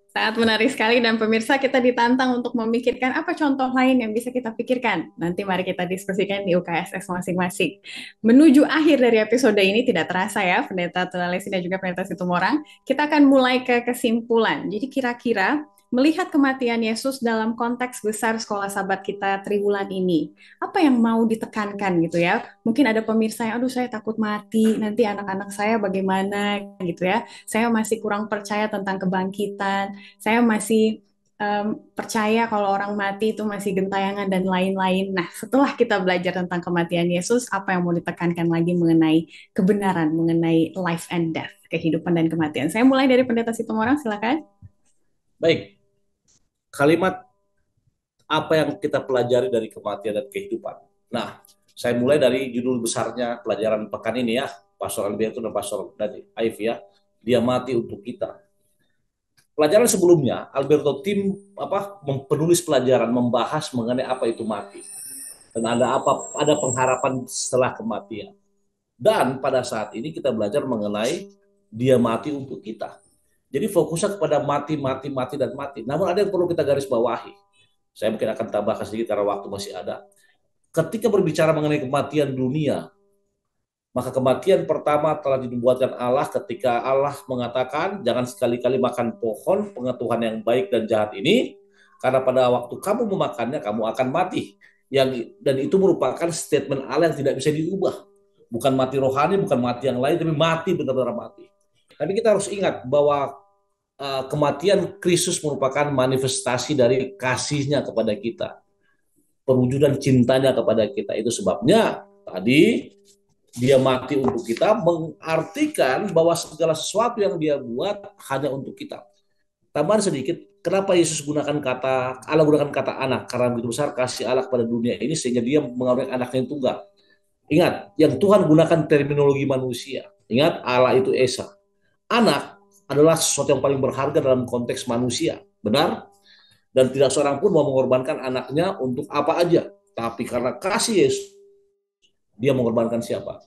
Sangat menarik sekali dan pemirsa kita ditantang untuk memikirkan apa contoh lain yang bisa kita pikirkan. Nanti mari kita diskusikan di UKSS masing-masing. Menuju akhir dari episode ini tidak terasa ya, Pendeta Tulalesi dan juga Pendeta Situmorang. Kita akan mulai ke kesimpulan. Jadi kira-kira melihat kematian Yesus dalam konteks besar sekolah sahabat kita triwulan ini, apa yang mau ditekankan gitu ya? Mungkin ada pemirsa yang, aduh saya takut mati, nanti anak-anak saya bagaimana gitu ya. Saya masih kurang percaya tentang kebangkitan, saya masih percaya kalau orang mati itu masih gentayangan dan lain-lain. Nah, setelah kita belajar tentang kematian Yesus, apa yang mau ditekankan lagi mengenai kebenaran, mengenai life and death, kehidupan dan kematian? Saya mulai dari Pendeta Situmorang, silakan. Baik, kalimat apa yang kita pelajari dari kematian dan kehidupan. Nah, saya mulai dari judul besarnya pelajaran pekan ini ya, Pastor Alberto dan Pastor Ivy ya. Dia mati untuk kita. Pelajaran sebelumnya, Alberto tim penulis pelajaran membahas mengenai apa itu mati. Dan ada pengharapan setelah kematian. Dan pada saat ini kita belajar mengenai dia mati untuk kita. Jadi fokusnya kepada mati, mati, mati, dan mati. Namun ada yang perlu kita garis bawahi. Saya mungkin akan tambahkan sedikit karena waktu masih ada. Ketika berbicara mengenai kematian dunia, maka kematian pertama telah dibuatkan Allah ketika Allah mengatakan, jangan sekali-kali makan pohon pengetahuan yang baik dan jahat ini, karena pada waktu kamu memakannya, kamu akan mati. Dan itu merupakan statement Allah yang tidak bisa diubah. Bukan mati rohani, bukan mati yang lain, tapi mati, benar-benar mati. Tapi kita harus ingat bahwa kematian Kristus merupakan manifestasi dari kasihnya kepada kita, perwujudan cintanya kepada kita. Itu sebabnya tadi dia mati untuk kita, mengartikan bahwa segala sesuatu yang dia buat hanya untuk kita. Tambahan sedikit, kenapa Yesus Allah gunakan kata anak? Karena begitu besar kasih Allah kepada dunia ini sehingga dia mengaruniakan anaknya yang tunggal. Ingat, yang Tuhan gunakan terminologi manusia. Ingat, Allah itu Esa. Anak adalah sesuatu yang paling berharga dalam konteks manusia. Benar? Dan tidak seorang pun mau mengorbankan anaknya untuk apa aja. Tapi karena kasih Yesus, dia mengorbankan siapa?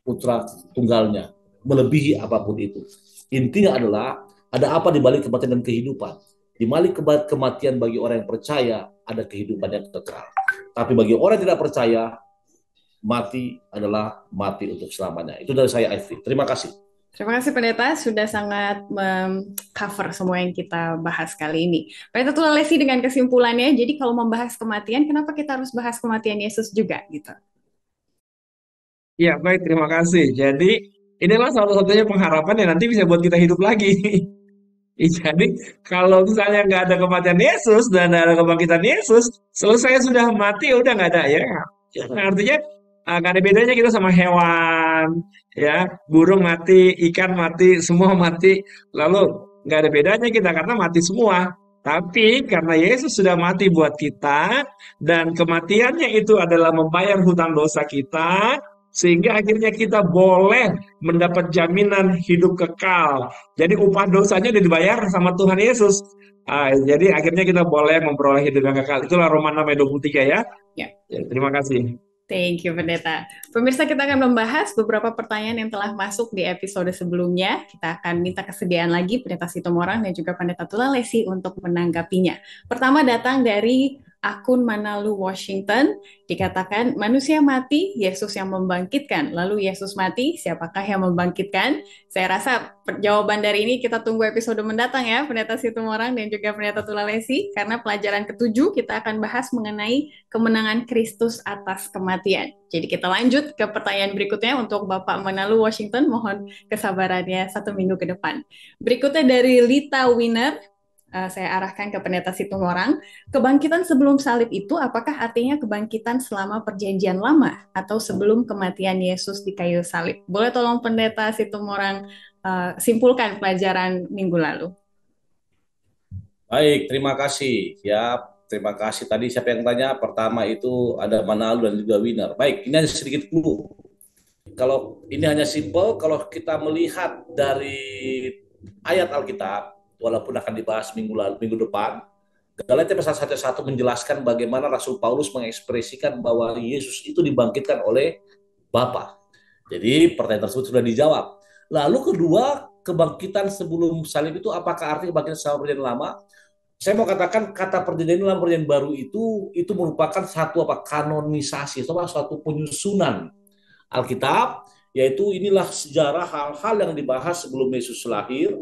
Putra tunggalnya. Melebihi apapun itu. Intinya adalah, ada apa di balik kematian dan kehidupan? Di balik kematian bagi orang yang percaya, ada kehidupan yang kekal. Tapi bagi orang yang tidak percaya, mati adalah mati untuk selamanya. Itu dari saya, Ivy. Terima kasih. Terima kasih Pendeta, sudah sangat cover semua yang kita bahas kali ini. Pendeta Tullalesi dengan kesimpulannya, jadi kalau membahas kematian, kenapa kita harus bahas kematian Yesus juga gitu? Ya, baik, terima kasih. Jadi, inilah satu-satunya pengharapan yang nanti bisa buat kita hidup lagi. Jadi, kalau misalnya nggak ada kematian Yesus dan ada kebangkitan Yesus, selesai sudah mati, udah nggak ada ya. Artinya, nggak ada bedanya kita sama hewan, ya, burung mati, ikan mati, semua mati. Lalu, nggak ada bedanya kita karena mati semua. Tapi karena Yesus sudah mati buat kita, dan kematiannya itu adalah membayar hutang dosa kita, sehingga akhirnya kita boleh mendapat jaminan hidup kekal. Jadi upah dosanya sudah dibayar sama Tuhan Yesus. Jadi akhirnya kita boleh memperoleh hidup yang kekal. Itulah Roma 6 ayat 23 ya. Ya. Terima kasih. Thank you, Pendeta. Pemirsa, kita akan membahas beberapa pertanyaan yang telah masuk di episode sebelumnya. Kita akan minta kesediaan lagi Pendeta Situmorang dan juga Pendeta Tullalesi untuk menanggapinya. Pertama datang dari akun Manalu Washington, dikatakan manusia mati, Yesus yang membangkitkan. Lalu Yesus mati, siapakah yang membangkitkan? Saya rasa jawaban dari ini kita tunggu episode mendatang ya, Pendeta Situmorang dan juga Pendeta Tullalesi, karena pelajaran ke-7 kita akan bahas mengenai kemenangan Kristus atas kematian. Jadi kita lanjut ke pertanyaan berikutnya untuk Bapak Manalu Washington, mohon kesabarannya 1 minggu ke depan. Berikutnya dari Lita Winner, saya arahkan ke Pendeta Situmorang. Kebangkitan sebelum salib itu apakah artinya kebangkitan selama perjanjian lama atau sebelum kematian Yesus di kayu salib? Boleh tolong Pendeta Situmorang simpulkan pelajaran minggu lalu. Baik, terima kasih. Ya, terima kasih. Tadi siapa yang tanya? Pertama itu ada Manalu dan juga Winner. Baik, ini hanya sedikit dulu. Kalau ini hanya simpel, kalau kita melihat dari ayat Alkitab, walaupun akan dibahas minggu depan, Galatia pasal 1 menjelaskan bagaimana Rasul Paulus mengekspresikan bahwa Yesus itu dibangkitkan oleh Bapa. Jadi pertanyaan tersebut sudah dijawab. Lalu kedua, kebangkitan sebelum salib itu apakah artinya kebangkitan selama perjanjian lama? Saya mau katakan kata perjanjian dalam perjanjian baru itu merupakan satu kanonisasi atau suatu penyusunan Alkitab, yaitu inilah sejarah hal-hal yang dibahas sebelum Yesus lahir,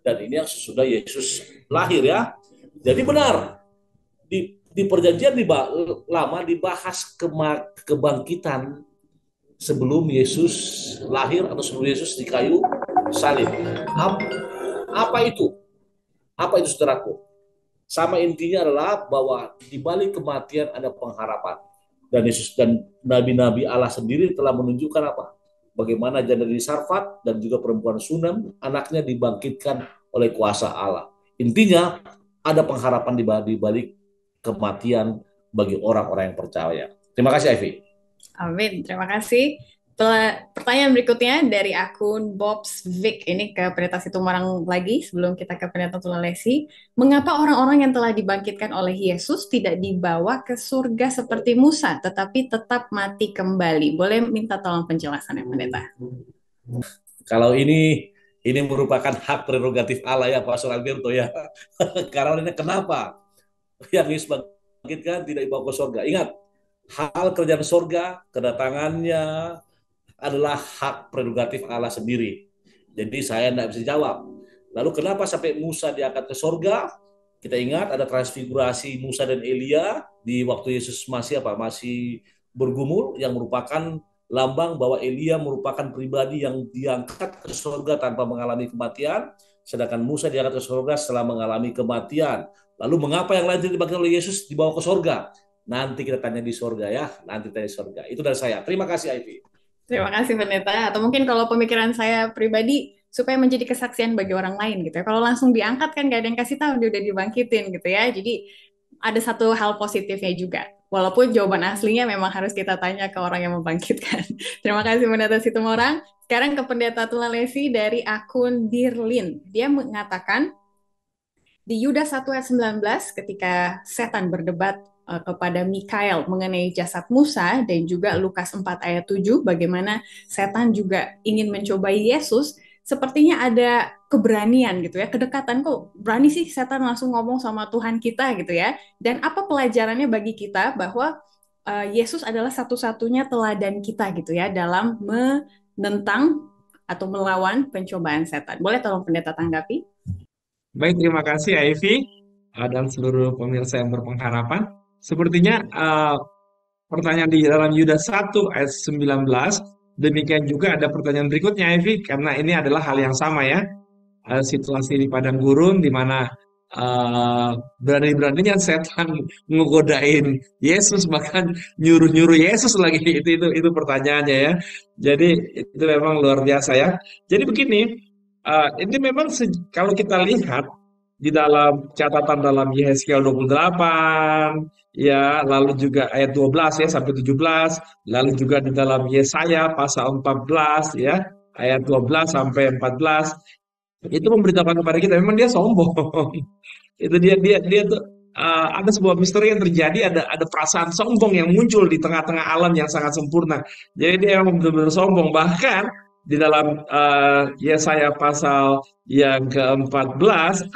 dan ini yang sesudah Yesus lahir ya. Jadi benar, di perjanjian lama dibahas kebangkitan sebelum Yesus lahir atau sebelum Yesus di kayu salib. Apa itu? Apa itu saudaraku? Sama intinya adalah bahwa di balik kematian ada pengharapan. Dan Yesus dan nabi-nabi Allah sendiri telah menunjukkan apa? Bagaimana janda di Sarfat dan juga perempuan Sunam, anaknya dibangkitkan oleh kuasa Allah. Intinya ada pengharapan di balik kematian bagi orang-orang yang percaya. Terima kasih, Ivy. Amin, terima kasih. Pertanyaan berikutnya dari akun Bob's Vic, ini ke Pendeta Situmorang lagi sebelum kita ke Pendeta Tullalesi. Mengapa orang-orang yang telah dibangkitkan oleh Yesus tidak dibawa ke surga seperti Musa, tetapi tetap mati kembali? Boleh minta tolong penjelasannya, Pendeta? Kalau ini Ini merupakan hak prerogatif Allah ya, Pastor Alberto ya. Karena kenapa? Yang Yesus bangkitkan tidak dibawa ke surga. Ingat, hal kerjaan surga, kedatangannya adalah hak prerogatif Allah sendiri. Jadi saya tidak bisa jawab. Lalu kenapa sampai Musa diangkat ke surga? Kita ingat ada transfigurasi Musa dan Elia di waktu Yesus masih bergumul, yang merupakan lambang bahwa Elia merupakan pribadi yang diangkat ke surga tanpa mengalami kematian, sedangkan Musa diangkat ke surga setelah mengalami kematian. Lalu mengapa yang lain tidak dibangkitkan oleh Yesus dibawa ke surga? Nanti kita tanya di surga ya, nanti tanya di surga. Itu dari saya. Terima kasih Ivy. Terima kasih Pendeta. Atau mungkin kalau pemikiran saya pribadi, supaya menjadi kesaksian bagi orang lain gitu ya. Kalau langsung diangkat kan gak ada yang kasih tahu dia udah dibangkitin gitu ya. Jadi ada satu hal positifnya juga. Walaupun jawaban aslinya memang harus kita tanya ke orang yang membangkitkan. Terima kasih Pendeta Situmorang. Sekarang ke Pendeta Tulalesi dari akun Dirlin. Dia mengatakan, di Yudas 1 ayat 19 ketika setan berdebat kepada Mikael mengenai jasad Musa, dan juga Lukas 4 ayat 7 bagaimana setan juga ingin mencobai Yesus, sepertinya ada keberanian gitu ya, kedekatan. Kok berani sih setan langsung ngomong sama Tuhan kita gitu ya. Dan apa pelajarannya bagi kita bahwa Yesus adalah satu-satunya teladan kita gitu ya dalam menentang atau melawan pencobaan setan. Boleh tolong Pendeta tanggapi? Baik, terima kasih Ivy dan seluruh pemirsa yang berpengharapan. Sepertinya pertanyaan di dalam Yudas 1 ayat 19, demikian juga ada pertanyaan berikutnya Ivy, karena ini adalah hal yang sama ya. Situasi di padang gurun di mana berani-beraninya setan ngegodain Yesus, bahkan nyuruh-nyuruh Yesus lagi. Itu pertanyaannya ya. Jadi itu memang luar biasa ya. Jadi begini, ini memang kalau kita lihat di dalam catatan dalam Yehezkiel 28 ya, lalu juga ayat 12 ya sampai 17, lalu juga di dalam Yesaya pasal 14 ya, ayat 12 sampai 14, itu memberitakan kepada kita memang dia sombong. Itu dia tuh ada sebuah misteri yang terjadi, ada perasaan sombong yang muncul di tengah-tengah alam yang sangat sempurna. Jadi dia memang benar-benar sombong. Bahkan di dalam Yesaya pasal yang ke-14,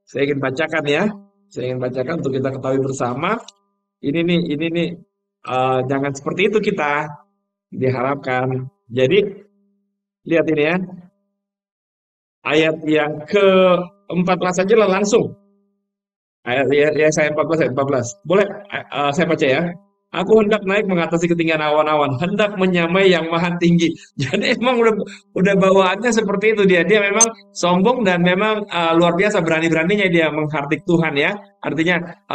saya ingin bacakan ya. Saya ingin bacakan untuk kita ketahui bersama. Ini nih jangan seperti itu kita diharapkan. Jadi lihat ini ya. Ayat yang ke-14 aja lah langsung. Ayat Yesaya 14 ayat 14. Boleh saya baca ya. Aku hendak naik mengatasi ketinggian awan-awan, hendak menyamai yang maha tinggi. Jadi emang udah bawaannya seperti itu dia. Dia memang sombong dan memang luar biasa berani-beraninya dia menghardik Tuhan ya. Artinya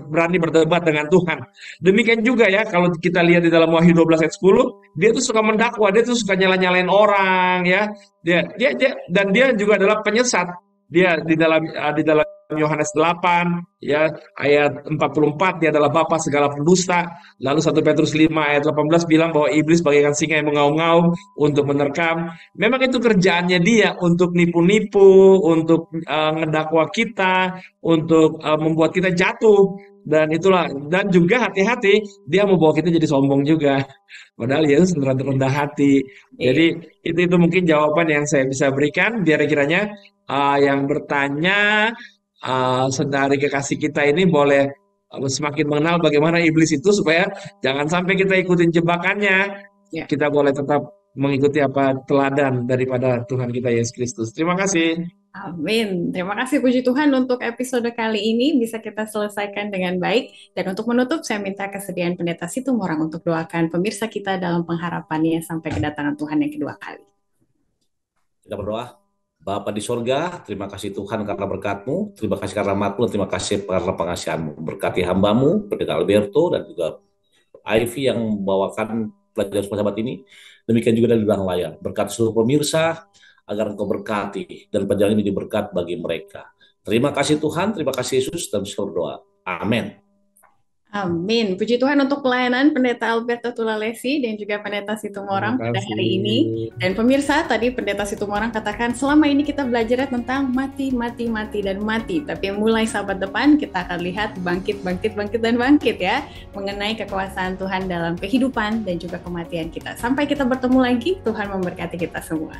berani berdebat dengan Tuhan. Demikian juga ya kalau kita lihat di dalam Wahyu 12 ayat 10, dia tuh suka mendakwa, dia tuh suka nyala-nyalain orang ya. Dan dia juga adalah penyesat. Dia di dalam Yohanes 8 ya ayat 44, dia adalah bapa segala pendusta. Lalu 1 Petrus 5 ayat 18 bilang bahwa iblis bagaikan singa yang mengaum-ngaum untuk menerkam. Memang itu kerjaannya dia, untuk nipu-nipu, untuk ngedakwa kita, untuk membuat kita jatuh. Dan itulah, dan juga hati-hati dia mau bawa kita jadi sombong juga. Padahal Yesus rendah hati. Jadi itu mungkin jawaban yang saya bisa berikan. Biar kiranya yang bertanya, saudari kekasih kita ini boleh semakin mengenal bagaimana iblis itu, supaya jangan sampai kita ikutin jebakannya. Kita boleh tetap mengikuti apa teladan daripada Tuhan kita Yesus Kristus. Terima kasih. Amin. Terima kasih puji Tuhan untuk episode kali ini bisa kita selesaikan dengan baik. Dan untuk menutup, saya minta kesediaan Pendeta Situmorang untuk doakan pemirsa kita dalam pengharapannya sampai kedatangan Tuhan yang kedua kali. Kita berdoa. Bapa di sorga, terima kasih Tuhan karena berkat-Mu, terima kasih karena rahmat-Mu, terima kasih karena pengasihan-Mu. Berkati hamba-Mu, Pendeta Alberto dan juga Ivy yang membawakan pelajaran sahabat ini. Demikian juga dari belakang layar. Berkat seluruh pemirsa, agar Engkau berkati dan perjalanan ini berkat bagi mereka. Terima kasih Tuhan, terima kasih Yesus, dan saya berdoa. Amin. Amin. Puji Tuhan untuk pelayanan Pendeta Alberto Tulalesi dan juga Pendeta Situmorang pada hari ini. Dan pemirsa, tadi Pendeta Situmorang katakan selama ini kita belajar tentang mati, dan mati. Tapi mulai sahabat depan kita akan lihat bangkit ya. Mengenai kekuasaan Tuhan dalam kehidupan dan juga kematian kita. Sampai kita bertemu lagi, Tuhan memberkati kita semua.